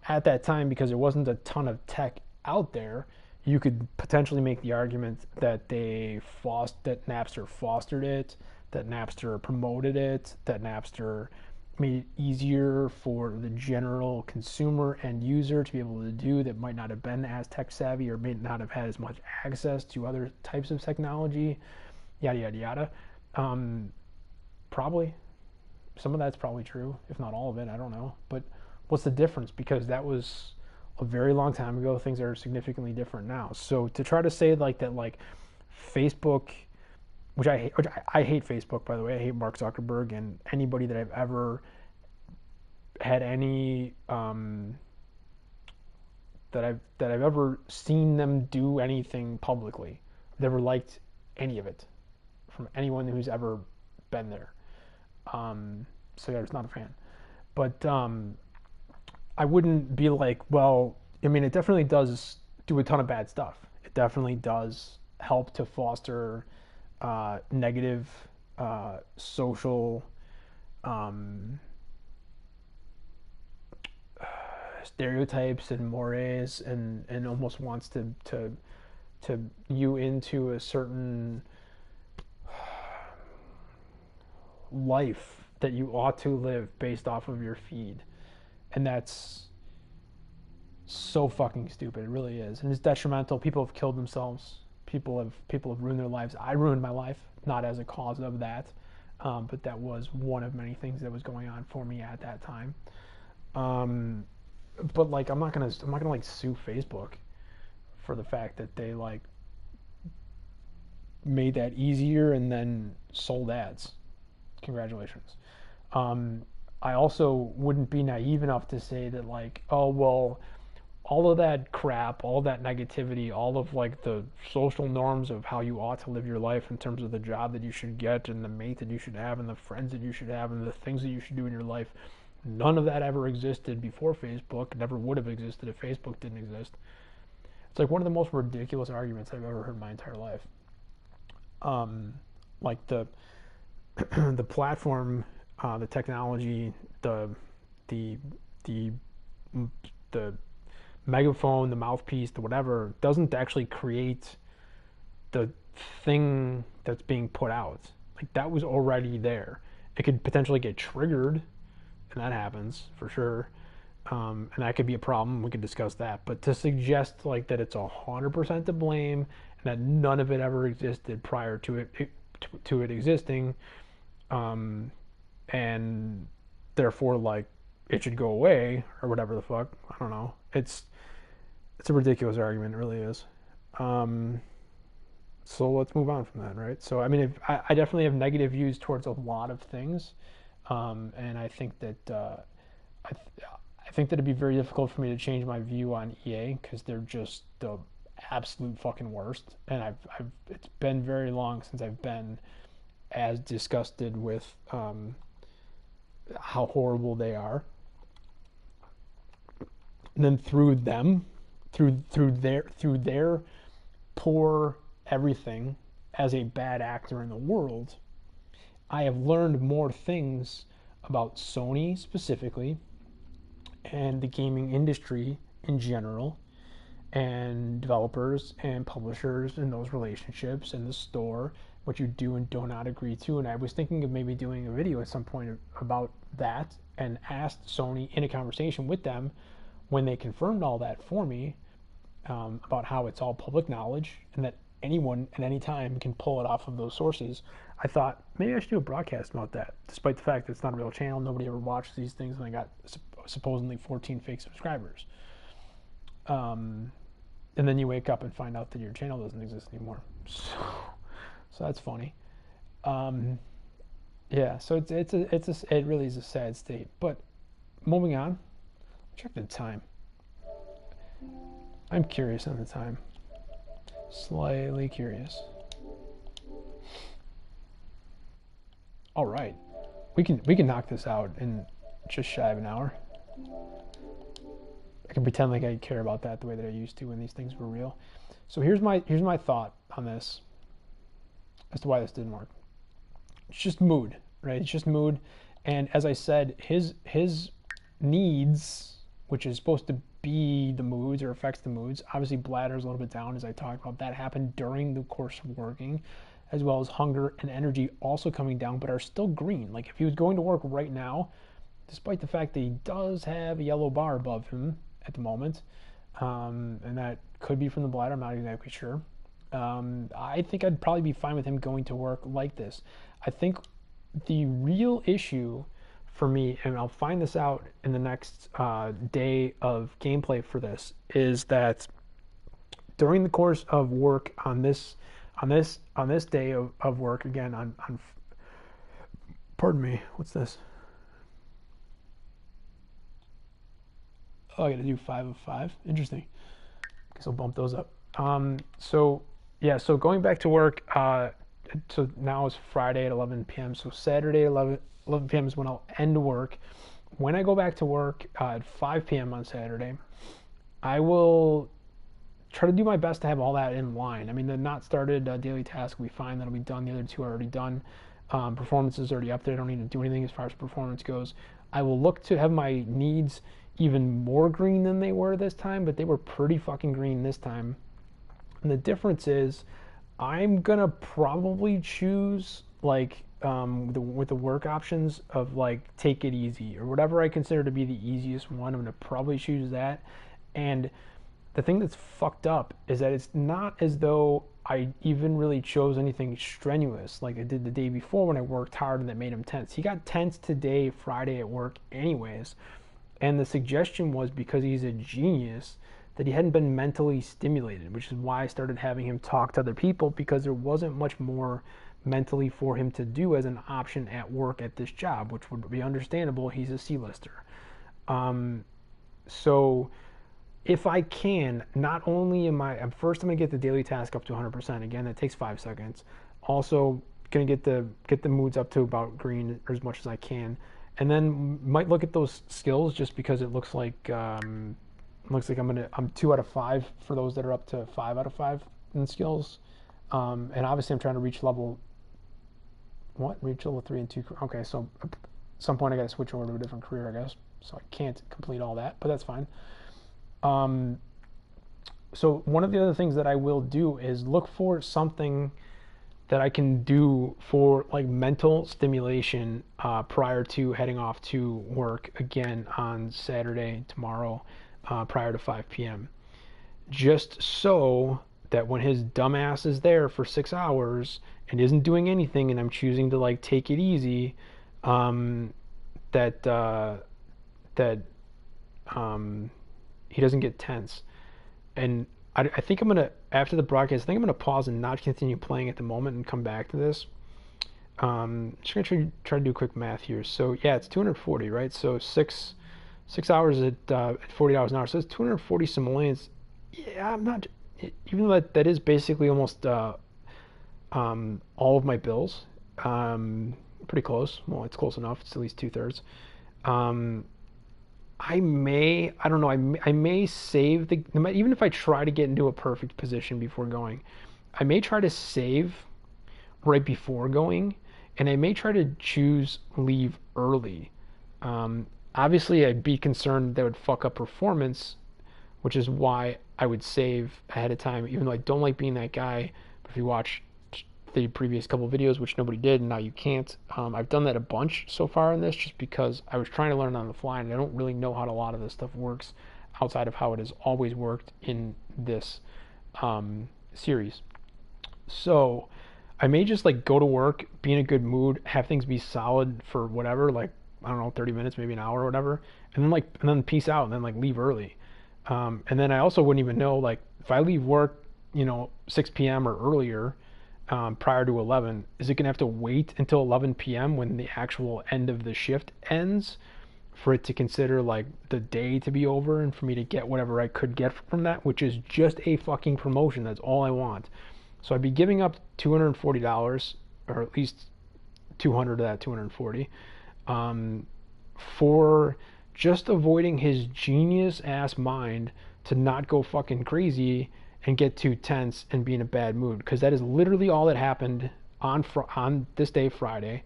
At that time, because there wasn't a ton of tech out there, you could potentially make the argument that that Napster fostered it, that Napster promoted it, that Napster made it easier for the general consumer and user to be able to do that might not have been as tech savvy or may not have had as much access to other types of technology, yada yada yada. Um, Probably some of that's probably true, if not all of it. I don't know, but what's the difference? Because that was a very long time ago. Things are significantly different now. So to try to say like that, like Facebook, which I hate Facebook, by the way. I hate Mark Zuckerberg and anybody that I've ever had any that I've ever seen them do anything publicly. I've never liked any of it from anyone who's ever been there. So yeah, I was not a fan. But I wouldn't be like, well, I mean, it definitely does do a ton of bad stuff. It definitely does help to foster negative social um, stereotypes and mores, and almost wants to you into a certain life that you ought to live based off of your feed. And that's so fucking stupid. It really is. And it's detrimental. People have killed themselves. People have ruined their lives. I ruined my life, not as a cause of that, but that was one of many things that was going on for me at that time. Um, but like, I'm not gonna like sue Facebook for the fact that they like made that easier and then sold ads. Congratulations. Um, I also wouldn't be naive enough to say that like, oh well, all of that crap, all of that negativity, all of like the social norms of how you ought to live your life in terms of the job that you should get and the mate that you should have and the friends that you should have and the things that you should do in your life, none of that ever existed before Facebook. It never would have existed if Facebook didn't exist. It's like one of the most ridiculous arguments I've ever heard in my entire life. Um, like the platform, the technology, the the the megaphone, the mouthpiece, the whatever, doesn't actually create the thing that's being put out. Like that was already there. It could potentially get triggered, and that happens for sure. And that could be a problem. We could discuss that. But to suggest like that it's 100% to blame and that none of it ever existed prior to it existing, um, and therefore like it should go away or whatever the fuck. I don't know. It's a ridiculous argument. It really is. Um, so let's move on from that, right? So I mean, I definitely have negative views towards a lot of things, and I think that I, I think that it'd be very difficult for me to change my view on EA because they're just the absolute fucking worst. And it's been very long since I've been as disgusted with how horrible they are. And then through them, through their poor everything as a bad actor in the world, I have learned more things about Sony specifically and the gaming industry in general and developers and publishers and those relationships and the store, what you do and do not agree to. And I was thinking of maybe doing a video at some point about that and asked Sony in a conversation with them when they confirmed all that for me, about how it's all public knowledge and that anyone at any time can pull it off of those sources. I thought maybe I should do a broadcast about that, despite the fact that it's not a real channel. Nobody ever watches these things, and I got supposedly 14 fake subscribers. And then you wake up and find out that your channel doesn't exist anymore. So that's funny. Yeah, so it really is a sad state. But moving on, check the time. I'm curious on the time. Slightly curious. All right, we can knock this out in just shy of an hour. I can pretend like I care about that the way that I used to when these things were real. So here's my thought on this as to why this didn't work. It's just mood, right? It's just mood, and as I said, his needs, which is supposed to be the moods or affects the moods. Obviously, bladder's a little bit down, as I talked about. That happened during the course of working, as well as hunger and energy also coming down, but are still green. Like if he was going to work right now, despite the fact that he does have a yellow bar above him at the moment, and that could be from the bladder. I'm not exactly sure. I think I'd probably be fine with him going to work like this. I think the real issue for me, and I'll find this out in the next day of gameplay for this, is that during the course of work on this day of work, again on pardon me, what's this? Oh, I gotta do 5 of 5. Interesting. Guess I'll bump those up. So going back to work, so now it's Friday at 11 p.m. So Saturday at 11 p.m. is when I'll end work. When I go back to work at 5 p.m. on Saturday, I will try to do my best to have all that in line. I mean, the not started daily task will be fine. That'll be done. The other two are already done. Performance is already up there. I don't need to do anything as far as performance goes. I will look to have my needs even more green than they were this time, but they were pretty fucking green this time. And the difference is I'm gonna probably choose like with the work options of like take it easy or whatever I consider to be the easiest one. I'm gonna probably choose that. And the thing that's fucked up is that it's not as though I even really chose anything strenuous like I did the day before when I worked hard and that made him tense. He got tense today, Friday at work anyways. And the suggestion was because he's a genius that he hadn't been mentally stimulated, which is why I started having him talk to other people, because there wasn't much more mentally for him to do as an option at work at this job, which would be understandable. He's a C-lister. So if I can, not only am I, first I'm going to get the daily task up to 100%. Again, that takes 5 seconds. Also going to get the moods up to about green or as much as I can. And then might look at those skills just because it looks like I'm 2 out of 5 for those that are up to 5 out of 5 in skills. And obviously I'm trying to reach level 3 and 2. Okay, so at some point I got to switch over to a different career, I guess. So I can't complete all that, but that's fine. So one of the other things that I will do is look for something that I can do for like mental stimulation prior to heading off to work again on Saturday, tomorrow, prior to 5 p.m. Just so that when his dumbass is there for 6 hours and isn't doing anything and I'm choosing to like take it easy, he doesn't get tense. And I think I'm gonna, after the broadcast, I think I'm gonna pause and not continue playing at the moment and come back to this. Just gonna try to do quick math here. So yeah, it's 240, right? So six hours at $40 an hour. So it's 240 simoleons. Yeah, I'm not, even though that is basically almost all of my bills. Pretty close. Well, it's close enough. It's at least 2/3. I don't know, I may save even if I try to get into a perfect position before going, I may try to save right before going, and I may try to choose leave early. Obviously, I'd be concerned that would fuck up performance, which is why I would save ahead of time, even though I don't like being that guy. But if you watch the previous couple of videos, which nobody did, and now you can't. I've done that a bunch so far in this just because I was trying to learn on the fly, and I don't really know how a lot of this stuff works outside of how it has always worked in this series. So I may just like go to work, be in a good mood, have things be solid for whatever, like, I don't know, 30 minutes, maybe an hour or whatever, and then peace out and then like leave early. And then I also wouldn't even know, like, if I leave work, 6 p.m. or earlier, prior to 11, is it going to have to wait until 11 p.m. when the actual end of the shift ends for it to consider like the day to be over and for me to get whatever I could get from that, which is just a fucking promotion. That's all I want. So I'd be giving up $240, or at least 200 of that 240, for just avoiding his genius ass mind to not go fucking crazy and get too tense and be in a bad mood, because that is literally all that happened on this day, Friday,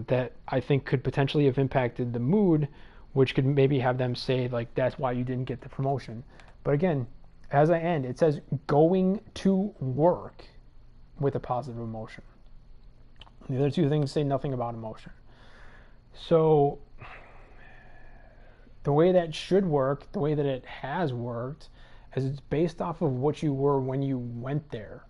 that I think could potentially have impacted the mood, which could maybe have them say like, that's why you didn't get the promotion. But again, as I end, it says going to work with a positive emotion. The other two things say nothing about emotion. So the way that should work, the way that it has worked, is it's based off of what you were when you went there.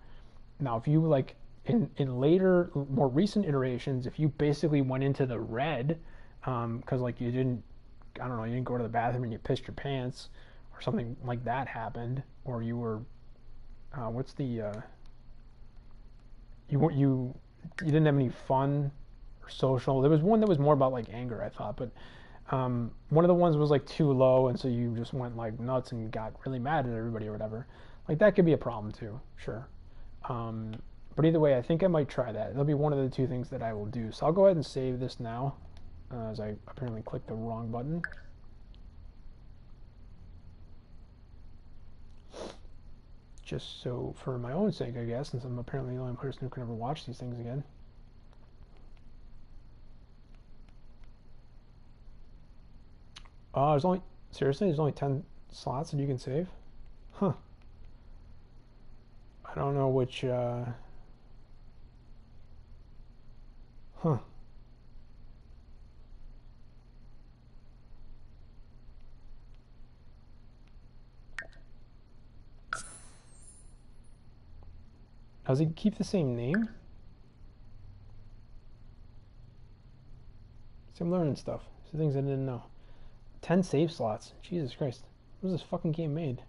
Now, if you like in later, more recent iterations, if you basically went into the red, because like you didn't, I don't know, you didn't go to the bathroom and you pissed your pants, or something like that happened, or you were, what's the, you didn't have any fun or social. There was one that was more about like anger, I thought, but one of the ones was like too low, and so you just went like nuts and got really mad at everybody or whatever. Like that could be a problem too, sure. But either way, I think I might try that. It'll be one of the two things that I will do. So I'll go ahead and save this now, as I apparently clicked the wrong button. Just so for my own sake, I guess, since I'm apparently the only person who can ever watch these things again. Oh, there's only 10 slots that you can save? Huh. I don't know which, huh. Does he keep the same name? See, I'm learning stuff. Some things I didn't know. 10 save slots. Jesus Christ. What was this fucking game made?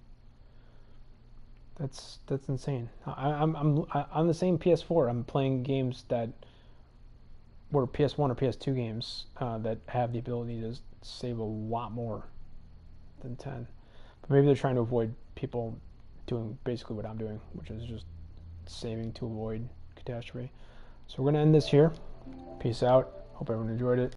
That's insane. I'm on the same PS4. I'm playing games that were PS1 or PS2 games that have the ability to save a lot more than 10. But maybe they're trying to avoid people doing basically what I'm doing, which is just saving to avoid catastrophe. So we're going to end this here. Peace out. Hope everyone enjoyed it.